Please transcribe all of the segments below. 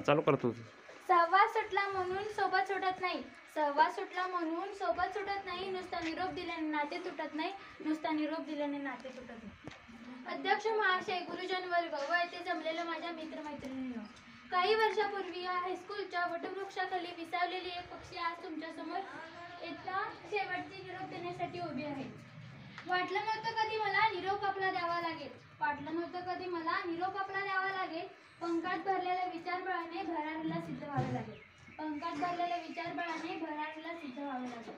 चालू कर तू. सहवास सुटला म्हणून सोबत सुटत नाही. सहवास सुटला म्हणून सोबत सुटत नाही. नुसता निरोप दिल्याने नाते तुटत नाही. नुसता निरोप दिल्याने नाते तुटत नाही. अध्यक्ष महाशय, गुरुजन वर्ग व येथे जमलेलं माझ्या मित्रमैत्रिणींनो, काही वर्षापूर्वी या हायस्कूलच्या वटवृक्षाखाली विसावलेली एक पक्षी आज तुमच्यासमोर येता शेवटची निरोप देण्यासाठी उभी आहे. वाटलं नव्हतं कधी मला निरोप आपला द्यावा लागेल. वाटलं नव्हतं कधी मला निरोप आपला द्यावा लागेल. पंखात भरलेल्या विचारबळाने भरारीला सिद्ध व्हावे लागेल. पंखात भरलेल्या विचारबळाने भरारीला सिद्ध व्हावे लागेल.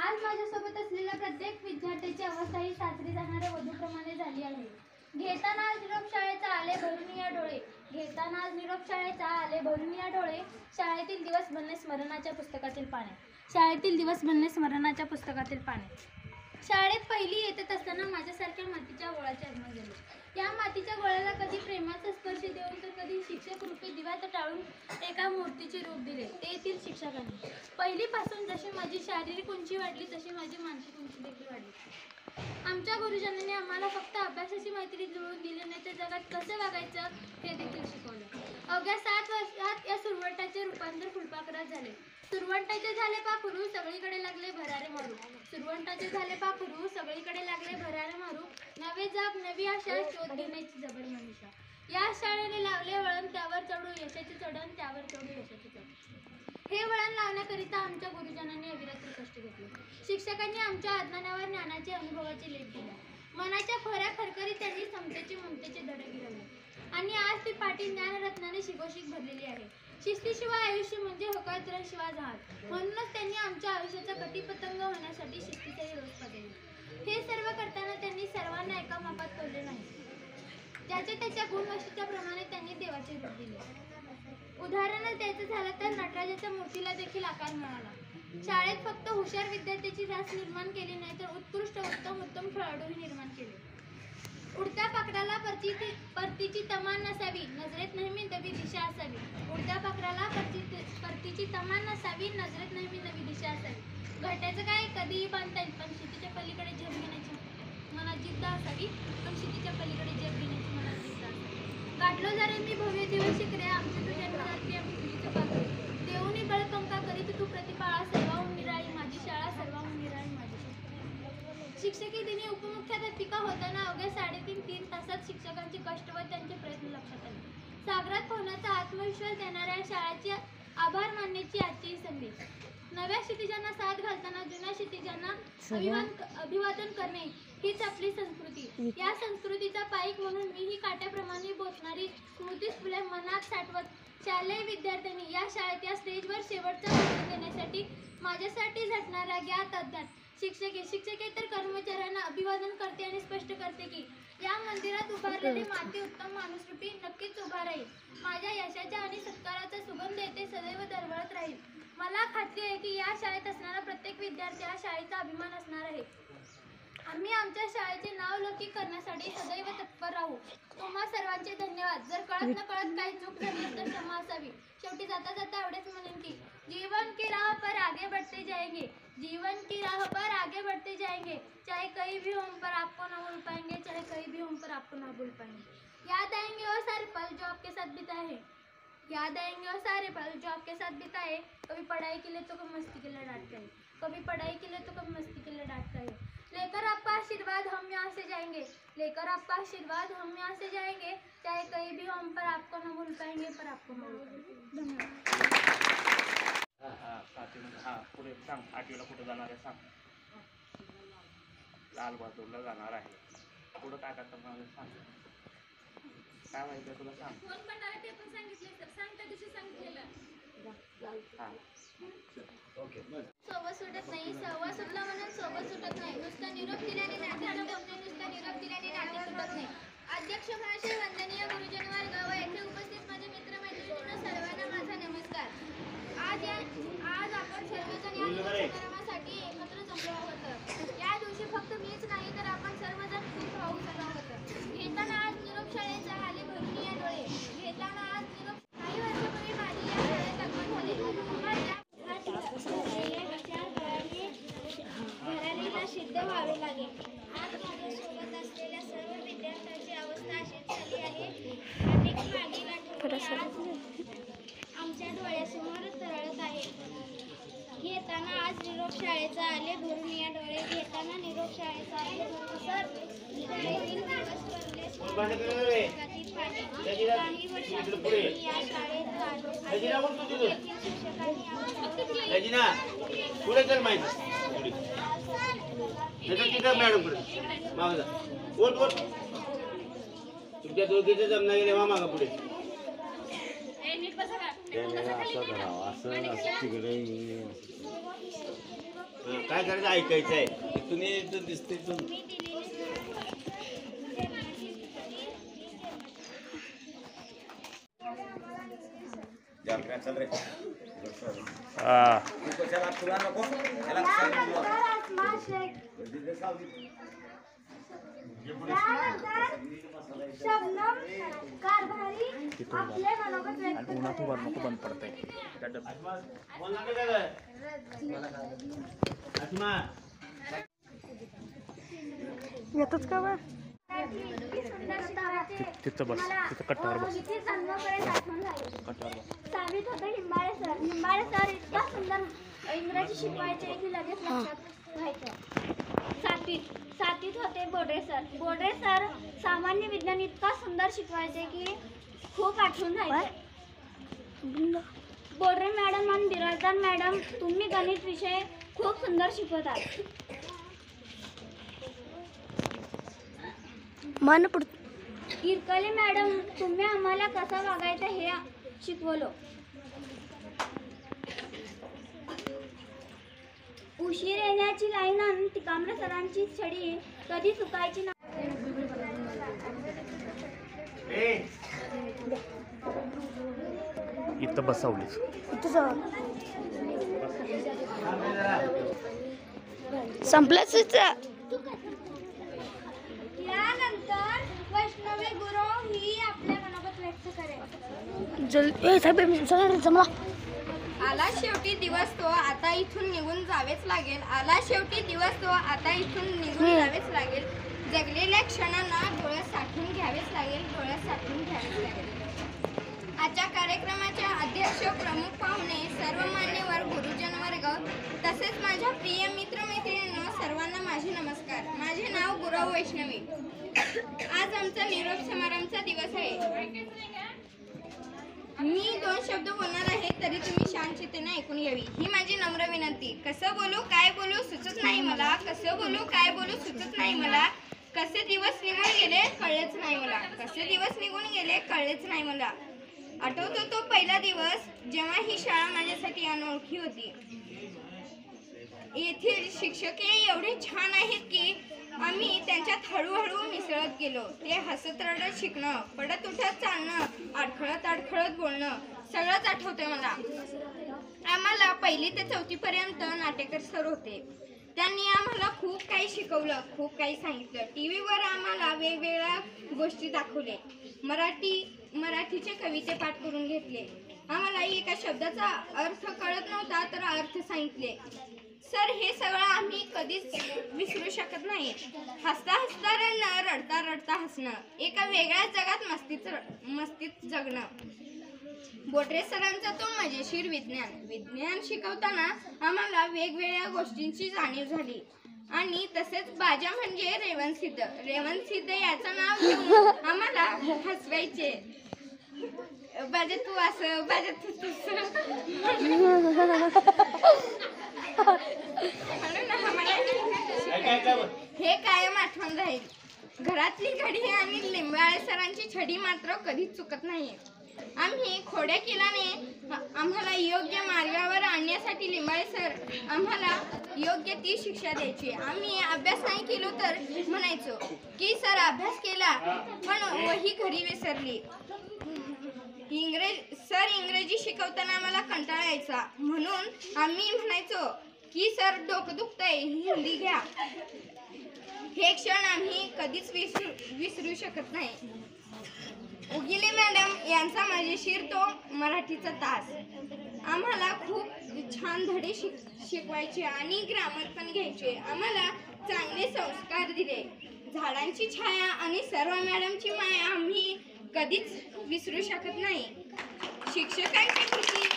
आज माझ्यासोबत असलेल्या प्रत्येक विद्यार्थ्याची अवस्था ही सासरी जाणाऱ्या वधूप्रमाणे झाली आहे. घेताना आज निरोप शाळेचा आले भरून या डोळे. घेताना आज निरोप शाळेचा आले भरून या डोळे. शाळेतील दिवस बनले स्मरणाच्या पुस्तकातील पाने. शाळेतील दिवस बनले स्मरणाच्या पुस्तकातील पाने. शाळेत पहिली येत असताना माझ्यासारख्या मातीच्या गोळ्याचे आगमन झाले. या मातीच्या गोळ्याला कधी प्रेमाचा स्पर्श देऊन तर कधी शिक्षक रूपी दिव्यात टाळून एका मूर्तीचे रूप दिले. ते येथील शिक्षकांनी. पहिलीपासून जशी माझी शारीरिक उंची वाढली तशी माझी मानसिक उंची देखील वाढली. आमच्या गुरुजनांनी आम्हाला फक्त अभ्यासाची मैत्री जुळवून दिली नाही तर जगात कसं वागायचं हे देखील शिकवलं. अवघ्या 7 वर्षात या सुरवंटाचे रूपांतर फुलपाखरात झाले. सुरवंटाचे झाले पाखरू, सगळीकडे लागले भरारे मारू. सुरवंटाचे झाले पाखरू, सगळीकडे लागले भरारे मारू. नवे जग, नवी आशा, शोध घेण्याची जबर मनीषा. या शाळेने लावले वळण, त्यावर चढू यशाचे चढण, त्यावर चढू यशाचे चढण. हे वळण लावण्याकरिता आमच्या गुरुजनांनी अविरत कष्ट घेतले. शिक्षकांनी आमच्या अज्ञानावर ज्ञानाचे अनुभवाचे लेप दिला. मनाच्या खोऱ्या खरखरीत त्यांनी समतेचे ममतेचे धडे गिरवले. आणि आज ती पाटी ज्ञानरत्नाने शिगोशिक भरलेली आहे. शिस्तीशिवाय आयुष्य म्हणजे होकायतराशिवाय जहाज. म्हणूनच त्यांनी आमच्या आयुष्याचा कटीपतंग होण्यासाठी शिस्तीचाही रोज पडले. हे सर्व करताना त्यांनी सर्वांना एका मापात तोडले नाही. ज्याच्या त्याच्या गुणवैशिष्ट्या प्रमाणे त्यांनी देवाचे रूप दिले. उदाहरणच द्यायचं झालं तर नटराजाच्या मूर्तीला देखील आकार मिळाला. शाळेत फक्त हुशार विद्यार्थ्याची रास निर्माण केली नाही तर उत्कृष्ट उत्तम खेळाडूही निर्माण केले. उडत्या पाखराला परतीची तमान नसावी, नजरेत नेहमी नवी दिशा असावी. उडत्या पाखराला परतीची तमान नसावी, नजरेत नेहमी नवी दिशा असावी. घरट्याचं काय कधीही बांधता येईल पण शेतीच्या पलीकडे जग घेण्याची मनात जिद्द असावी. पण शेतीच्या पलीकडे जग घेण्याची मनात जिद्द असावी. गाठलो जरे मी भव्य दिवस शिकरे, आमच्या तुझ्या जन्मरात्री आम्ही तुझी चपाकरी. देऊनी बळकंका करीत तू प्रतिपाळा, सर्वाहून निराळी माझी शाळा, सर्वाहून निराळी माझी शाळा. शिक्षकी दिनी उपमुख्याध्यापिका होताना अवघ्या 3.5 तासात शिक्षकांचे कष्ट व त्यांचे प्रयत्न लक्षात आले. सागरात पोहण्याचा आत्मविश्वास देणाऱ्या शाळेचे आभार मानण्याची आजची संधी. नव्या क्षितिजांना साथ घालताना जुन्या क्षितिजांना अभिवादन करणे हीच आपली संस्कृती. या संस्कृतीचा पाईक म्हणून मीही काट्याप्रमाणे बोचणारी स्मृतिस्फुले मनात साठवत शालेय विद्यार्थ्यांनी या शाळेत या स्टेजवर शेवटचा भाषण देण्यासाठी माझ्यासाठी झटणाऱ्या ज्ञात अज्ञात शिक्षकेतर कर्मचाऱ्यांना अभिवादन करते आणि स्पष्ट करते की या मंदिरात उभारलेली माती उत्तम माणूसरूपी नक्कीच उभा राहील. माझ्या यशाच्या आणि सत्काराचा सुगंध येथे सदैव दरवळत राहील. मला खात्री आहे की या शाळेत असणारा प्रत्येक विद्यार्थी हा शाळेचा अभिमान असणार आहे. आम्ही आमच्या शाळेचे नाव लौकिक करण्यासाठी सदैव तत्पर राहू. तुम्हा सर्वांचे धन्यवाद. जर कळत न कळत काही चूक झाली तर क्षमा असावी. शेवटी जाता जाता एवढेच म्हणेन की जीवन की राह पर आगे बढ़ते जाएंगे. जीवन की राह पर आगे बढ़ते जाएंगे. चाहे कहीं भी हम पर आपको ना भूल पाएंगे, चाहे कहीं भी हम पर आपको ना भूल पाएंगे. याद आएंगे वो सारे पल जो आपके साथ बिताए हैं. याद आएंगे वो सारे पल जो आपके साथ बिताए. कभी पढ़ाई के लिए तो कभी मस्ती के लिए डांट गए. कभी पढ़ाई के लिए तो कभी मस्ती के लिए डांट गए. लेकर आपका आशीर्वाद हम यहाँ से जाएंगे. लेकर आपका आशीर्वाद हम यहाँ से जाएंगे. चाहे कहीं भी हम पर आपको न भूल पाएंगे, पर आपको न भूल पाएंगे. धन्यवाद. पुढे सांग. 8वीला कुठे जाणार आहे सांग. लाल बहादूरला जाणार आहे. पुढं काय काय करणार आहे सांग. काय माहिती तुला सांग. फोन करणार ते पण सांगितले सर. सांग त्या दिवशी सांगितलेलं. सोबत सुटत नाही. सहवास सुटला म्हणून सोबत सुटत नाही. नुसता निरोप दिल्याने नाते तुटत नाही. नुसता निरोप दिल्याने नाते तुटत नाही. अध्यक्ष महाशय, वंदनीय गुरुजन वर्ग व येथे उपस्थित माझे मित्रमैत्रिणींना सर्वांना माझा नमस्कार. आज आपण सर्वजण या कार्यक्रमासाठी एकत्र जमलो आहोत. या दिवशी फक्त मीच नाही तर आपण सर्वजण खूप भावूक झालो आहोत. घेताना आज निरोप शाळेचा आले भरून या डोळे. घेताना आज निरोप. काही वर्षापूर्वी माझी या शाळेत आगमन झाले. भरारीला सिद्ध व्हावे लागेल. आज माझ्यासोबत असलेल्या सर्व निरोप शाळेचा आले भरून या डोळे घेताना निरोप शाळेचा आले भरून सर शाळेतील दिवस बनले जगातील पाणी काही वर्षांपूर्वी या शाळेत देखील शिक्षकांनी आम्हाला पुढे चल माहिती मॅडम पुढे माग जा ओट ओट तुमच्या दोघीचे जमना गेले वा मागा पुढे काय करायचं ऐकायचं आहे तुम्ही दिसते चल रे बंद पडतंय येतच का बा तिथं बस तिथं कट्ट्यावर बस सावीत होते लिंबाळे सर इतका सुंदर इंग्रजी शिकवायचे की लगेच लक्षात राहायचं. सातवीत होते बोडरे सर सामान्य विज्ञान इतका सुंदर शिकवायचे की खूप आठवून राहायचे. बोडरे मॅडम आणि बिराजदार मॅडम तुम्ही गणित विषय खूप सुंदर शिकवतात. इरकले मॅडम तुम्ही आम्हाला कसं वागायचं हे शिकवलं. उशीर येण्याची लाईन आणि तिकांबरे सरांची छडी कधी चुकायची नाही. इथं बसवलीच संपलंच. यानंतर वैष्णवी गुरु ही आपल्या मनोगत व्यक्त करेल. आला शेवटी दिवस तो आता इथून निघून जावेच लागेल. आला शेवटी दिवस तो आता इथून निघून जावेच लागेल. जगलेल्या क्षणांना डोळ्यात साठवून घ्यावेच लागेल. डोळ्यात साठवून घ्यावेच लागेल. आजच्या कार्यक्रमाचे अध्यक्ष प्रमुख पाहुणे सर्व मान्यवर गुरुजन वर्ग तसेच माझ्या प्रिय मित्रमैत्रिणींनो सर्वांना माझे नमस्कार. माझे नाव गुरव वैष्णवी. आज आमचा निरोप समारंभाचा दिवस आहे. मी 2 शब्द बोलणार आहे तरी तुम्ही शांततेने ऐकून घ्यावी ही माझी नम्र विनंती. कसं बोलू काय बोलू सुचत नाही मला. कसं बोलू काय बोलू सुचत नाही मला. कसे दिवस निघून गेले कळलेच नाही मला. कसे दिवस निघून गेले कळलेच नाही मला. आठवतो तो पहिला दिवस जेव्हा ही शाळा माझ्यासाठी अनोळखी होती. येथील शिक्षकही एवढे छान आहेत की आम्ही त्यांच्यात हळूहळू मिसळत गेलो. ते हसत रडत शिकणं, पडत उठत चालणं, अडखळत बोलणं सगळंच आठवतंय मला. आम्हाला 1ली ते 4थी पर्यंत नाटेकर सर होते. त्यांनी आम्हाला खूप काही शिकवलं, खूप काही सांगितलं. टीव्हीवर आम्हाला वेगवेगळ्या गोष्टी दाखवले. मराठीचे कविते पाठ करून घेतले. आम्हाला एका शब्दाचा अर्थ कळत नव्हता तर अर्थ सांगितले. सर हे सगळं आम्ही कधीच विसरू शकत नाही. हसता हसता रडणं, रडता रडता हसणं, एका वेगळ्या जगात मस्तीत जगणं. बोडरे सरांचा तो मजेशीर विज्ञान शिकवताना आम्हाला वेगवेगळ्या गोष्टींची जाणीव झाली. आणि तसेच बाजा म्हणजे रेवणसिद्ध याचं नाव घेऊन आम्हाला हसवायचे. बाजा तू असं, बाजा तू तसं हे कायम आठवण राहील. घरातली घडी आणि लिंबाळे सरांची छडी मात्र कधीच चुकत नाही. आम्ही खोड्या केल्याने आम्हाला योग्य मार्गावर आणण्यासाठी लिंबाळे सर आम्हाला योग्य ती शिक्षा द्यायची. आम्ही अभ्यास नाही केलो तर म्हणायचो की सर अभ्यास केला पण वही घरी विसरली. इंग्रजी शिकवताना आम्हाला कंटाळा यायचा म्हणून आम्ही म्हणायचो की सर डोकं दुखतंय हिंदी घ्या. हे क्षण आम्ही कधीच विसरू शकत नाही. उगिले मॅडम यांचा मजेशीर तो मराठीचा तास आम्हाला खूप छान धडे शिकवायचे आणि ग्रामर पण घ्यायचे. आम्हाला चांगले संस्कार दिले. झाडांची छाया आणि सर्व मॅडमची माया आम्ही कधीच विसरू शकत नाही. शिक्षकांची कृती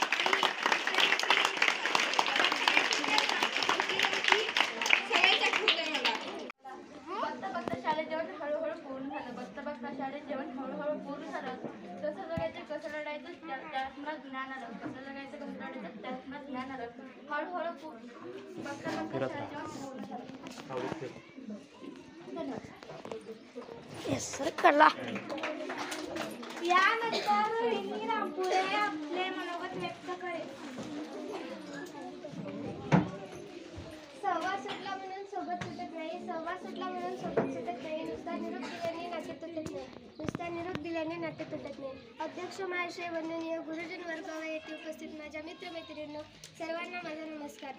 यानंतर रोहिणी रामपुरे आपले मनोगत व्यक्त करेल. सहवास सुटला म्हणून सोबत सुटत नाही. सहवास सुटला म्हणून सोबत सुटत नाही. नुसता निरोप दिल्याने नाते तुटत नाही. नुसता निरोप दिल्याने नाते तुटत नाही. अध्यक्ष महाशय, वंदनीय गुरुजन वर्ग व येथे उपस्थित माझ्या मित्रमैत्रिणींनो, सर्वांना माझा नमस्कार.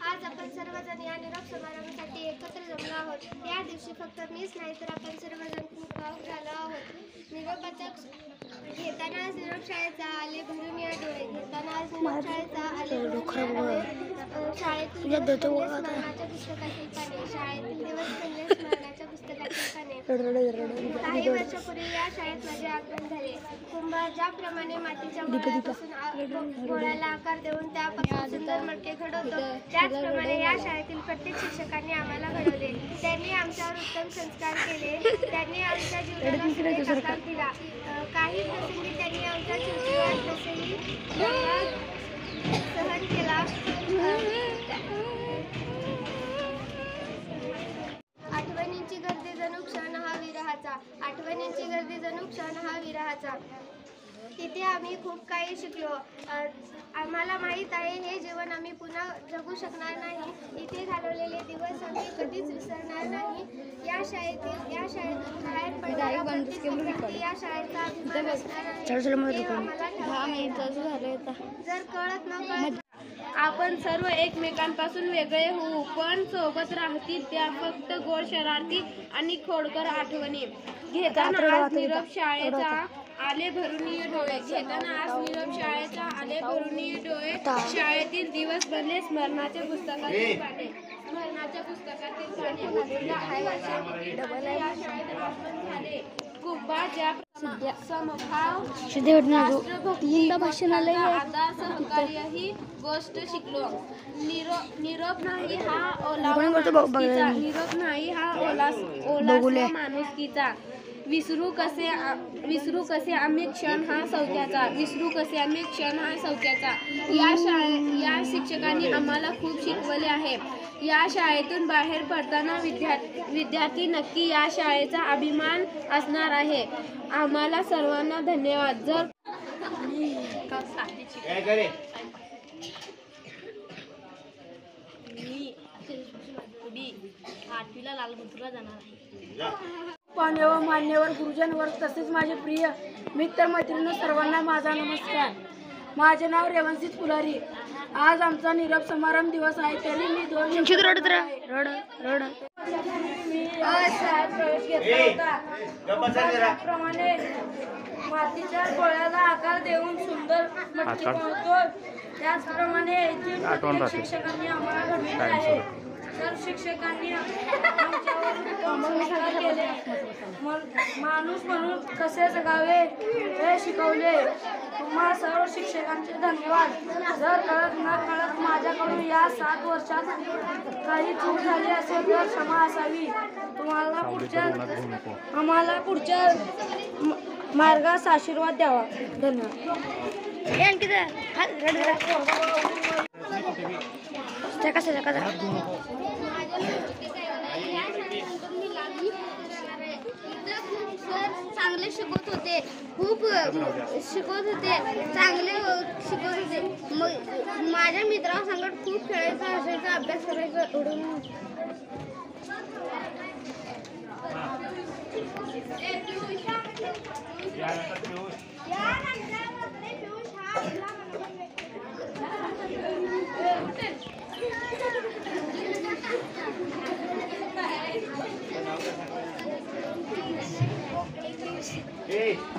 आज आपण सर्वजण या निरोप समारंभासाठी एकत्र जमलो आहोत. या दिवशी फक्त मीच नाही तर आपण सर्वजण खूप भावुक झालो आहोत. निरोपाचा घेताना आज निरोप शाळेचा आले भरून या डोळे. घेताना आज निरोप शाळेचा आले भरून या डोळे. शाळेतील दिवस स्मरणाच्या पुस्तकातील पाने. शाळेतील दिवस स्मरणाच्या पुस्तकातील पाने. काही वर्षापूर्वी या शाळेत माझे आगमन झाले. कुंभार ज्याप्रमाणे मातीच्या गोळ्यापासून गोळ्याला आकार देऊन त्यापासून सुंदर मडके घडवतो, त्याचप्रमाणे या शाळेतील प्रत्येक शिक्षकांनी आम्हाला घडवले. त्यांनी आमच्यावर उत्तम संस्कार केले. त्यांनी आमच्या जीवनाला सुरेख आकार दिला. काही प्रसंगी त्यांनी आमच्या चिडचिडाट तसेही सहन केला. आठवणींची गर्दी जणू क्षण हा विरहाचा. आठवणींची गर्दी जणू क्षण हा विरहाचा. तिथे आम्ही खूप काही शिकलो. आम्हाला माहीत आहे हे जीवन आम्ही पुन्हा जगू शकणार नाही. इथे घालवलेले दिवस आम्ही कधीच विसरणार नाही. या शाळेतून बाहेर पडणारा प्रत्येक विद्यार्थी या शाळेचा अभिमान असणार आहे. हे आम्हाला ठाऊक आहे. जर कळत नकळत आपण सर्व एकमेकांपासून वेगळे होऊ, पण सोबत राहतील त्या फक्त गोड शरारती आणि खोडकर आठवणी. घेताना आज निरोप शाळेचा आले भरून डोळे. घेताना आज निरोप शाळेचा आले भरून डोळे. शाळेतील दिवस बनले स्मरणाच्या पुस्तकातील पाने. स्मरणाच्या पुस्तकातील पाने. काही वर्षापूर्वी या शाळेत आगमन झाले. कुंभार ज्या समभाव राष्ट्रभक्ती आधार सहकार्य ही गोष्ट शिकलो. निरोप नाही हा ओलावा निरोप नाही हा ओलावा माणुसकीचा. विसरू कसे आम्ही क्षण हा सौख्याचा. विसरू कसे आम्ही क्षण हा सौख्याचा. या शिक्षकांनी आम्हाला खूप शिकवले आहे. या शाळेतून बाहेर पडताना विद्यार्थी नक्की या शाळेचा अभिमान असणार आहे. आम्हाला सर्वांना धन्यवाद. जर मी 8वीला लालबहादूरला जाणार आहे. मान्यवर गुरुजन वर्ग तसेच माझे प्रिय मित्र मैत्रिणी सर्वांना माझा नमस्कार. माझे नाव रेवंसित पुलारी. आज आमचा निरोप समारंभ दिवस आहे. तरी मी 2 शाळेत प्रवेश घेतला होता. त्याप्रमाणे मातीच्या गोळ्याला आकार देऊन सुंदर मटकी बनवतो. त्याचप्रमाणे येथील प्रत्येक शिक्षकांनी आम्हाला घडविले आहे. सर्व शिक्षकांनी आमच्यावर उत्तम संस्कार केले. माणूस म्हणून कसे जगावे हे शिकवले. तुम्हा सर्व शिक्षकांचे धन्यवाद. जर कळत न कळत माझ्याकडून या 7 वर्षात काही चूक झाली असेल तर क्षमा असावी. आम्हाला पुढच्या मार्गास आशीर्वाद द्यावा. धन्यवाद. चांगले शिकवत होते. खूप शिकवत होते. चांगले शिकवत होते. मग माझ्या मित्रांसंगत खूप खेळायचं, हसायचं, अभ्यास करायचं. उडून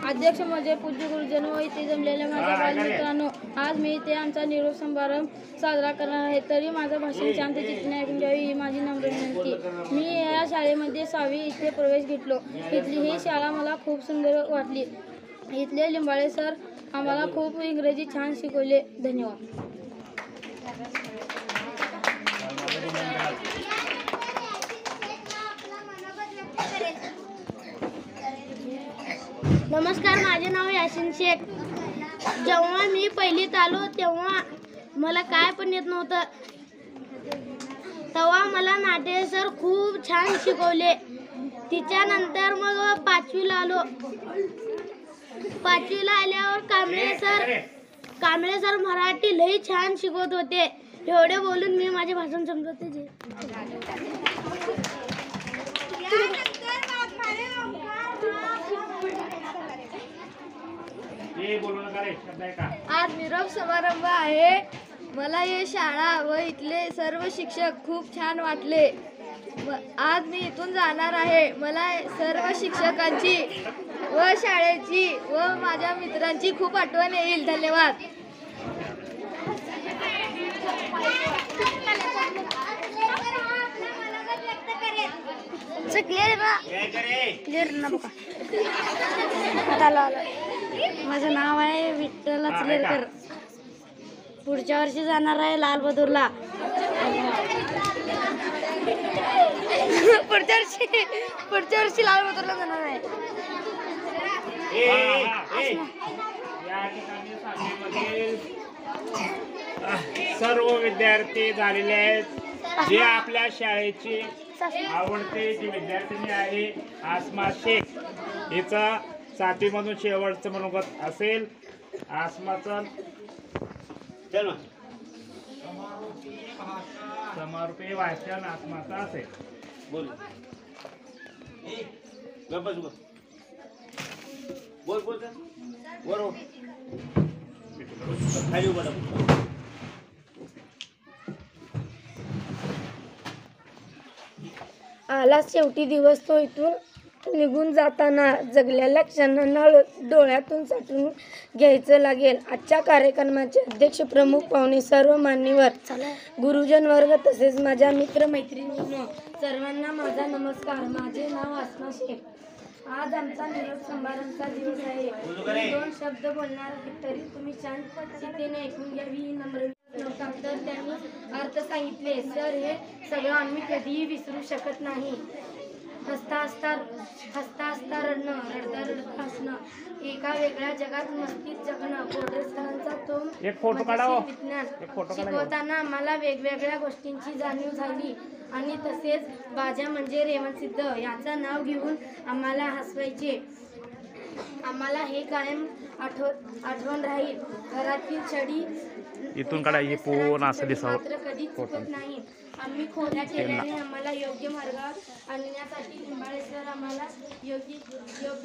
अध्यक्ष म्हणजे पूज्य गुरुजन व इथे जमलेल्या माझ्या बालमित्रांनो, आज मी इथे आमचा निरोप समारंभ साजरा करणार आहे. तरी माझं भाषण शांत चित्ताने ऐकून घ्यावे ही माझी नम्र विनंती. मी या शाळेमध्ये 6वी इथे प्रवेश घेतलो. इथली ही शाळा मला खूप सुंदर वाटली. इथले लिंबाळे सर आम्हाला खूप इंग्रजी छान शिकवले. धन्यवाद. नमस्कार, माझे नाव यासिन शेख. जेव्हा मी पहिलीत आलो तेव्हा मला काय पण येत नव्हतं. तेव्हा मला नाटे सर खूप छान शिकवले. तिच्यानंतर मग 5वीला आलो. 5वीला आल्यावर कांबळे सर मराठी लई छान शिकवत होते. एवढे बोलून मी माझे भाषण समजवते. आज निरोप समारंभ आहे. मला ही शाळा व इथले सर्व शिक्षक खूप छान वाटले. आज मी इथून जाणार आहे. मला सर्व शिक्षकांची व शाळेची व माझ्या मित्रांची खूप आठवण येईल. धन्यवाद. माझं नाव आहे विठ्ठल अचलेकर. पुढच्या वर्षी जाणार आहे लालबहादूरला. पुढच्या वर्षी लालबहादूरला जाणार आहे. या ठिकाणी सांगलीमधील सर्व विद्यार्थी झालेले आहेत. जे आपल्या शाळेची आवडते जी विद्यार्थिनी आहे आसमा शेख, हिचा 7वीमधून शेवटचं मनोगत असेल. आसमाचं समारोपीय भाषण आसमाचं असेल. बोल बोल बोल बरोबर खाली उभा राहा. आला शेवटी दिवस तो इथून निघून जाताना जगलेल्या क्षणांना डोळ्यातून साठवून घ्यायचं लागेल. आजच्या कार्यक्रमाचे अध्यक्ष, प्रमुख पाहुणे, सर्व मान्यवर, गुरुजन वर्ग तसेच माझ्या मित्रमैत्रिणींनो, सर्वांना माझा नमस्कार. माझे नाव आसमा शेख. आज आमचा निरोप समारंभाचा दिवस आहे. मी 2 शब्द बोलणार आहे, तरी तुम्ही शांततेने ऐकून घ्यावी ही नम्र नव्हता. तर त्यांनी अर्थ सांगितले. सर, हे सगळं आम्ही कधीही विसरू शकत नाही. हसता हसता रडणं, रडता रडता हसणं, एका वेगळ्या जगात मस्तीत जगणं. पोटे सरांचा तो विज्ञान शिकवताना आम्हाला वेगवेगळ्या गोष्टींची जाणीव झाली आणि तसेच बाजा म्हणजे रेवणसिद्ध याचा नाव घेऊन आम्हाला हसवायचे. आम्हाला हे कायम आठवण राहील. घरातील छडी इथून काढा. हे पूर्ण असं दिसावं. मात्र कधीच चुकत नाही. आम्ही खोड्या केल्याने आम्हाला योग्य मार्गावर आणण्यासाठी लिंबाळे सर आम्हाला योग्य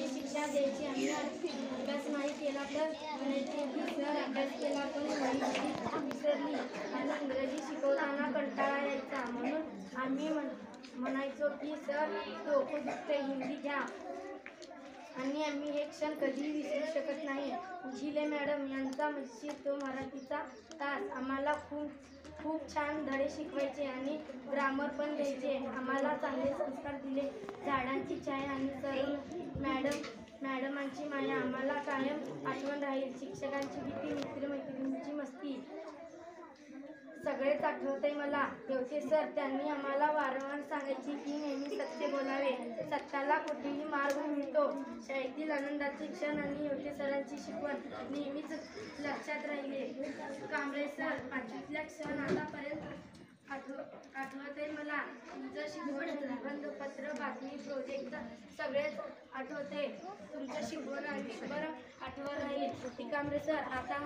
शिक्षा द्यायची. आम्ही अभ्यास नाही केला तर म्हणायचे की सर अभ्यास केला पण माहिती विसरली. आणि इंग्रजी शिकवताना कंटाळा यायचा म्हणून आम्ही म्हणायचो की सर डोकं दुखते, हिंदी घ्या. आणि आम्ही हे क्षण कधीही विसरू शकत नाही. झिले मॅडम यांचा म्हणजे तो मराठीचा तास आम्हाला खूप छान धडे शिकवायचे आणि ग्रामर पण द्यायचे. आम्हाला चांगले संस्कार दिले. झाडांची छाया आणि सर्व मॅडमांची माया आम्हाला कायम आठवण राहील. शिक्षकांची भीती, मित्रमैत्रिणींची मस्ती सगळेच आठवतंय मला. देवते सर त्यांनी आम्हाला वारंवार सांगायची की नेहमी सत्य बोलावे. सत्याला कुठेही मार्ग मिळतो. शाळेतील आनंदाचे क्षण आणि योग्य सरांची शिकवण नेहमीच लक्षात राहिले. कांबळे सर 5वीतल्या क्षण आतापर्यंत आठवतंय मला. तुमचं शिकवण, निबंध, पत्र, बातमी, प्रोजेक्ट सगळेच आठवते. तुमचं शिकवण आयुष्यभर आठवण राहील. कांबळे सर आता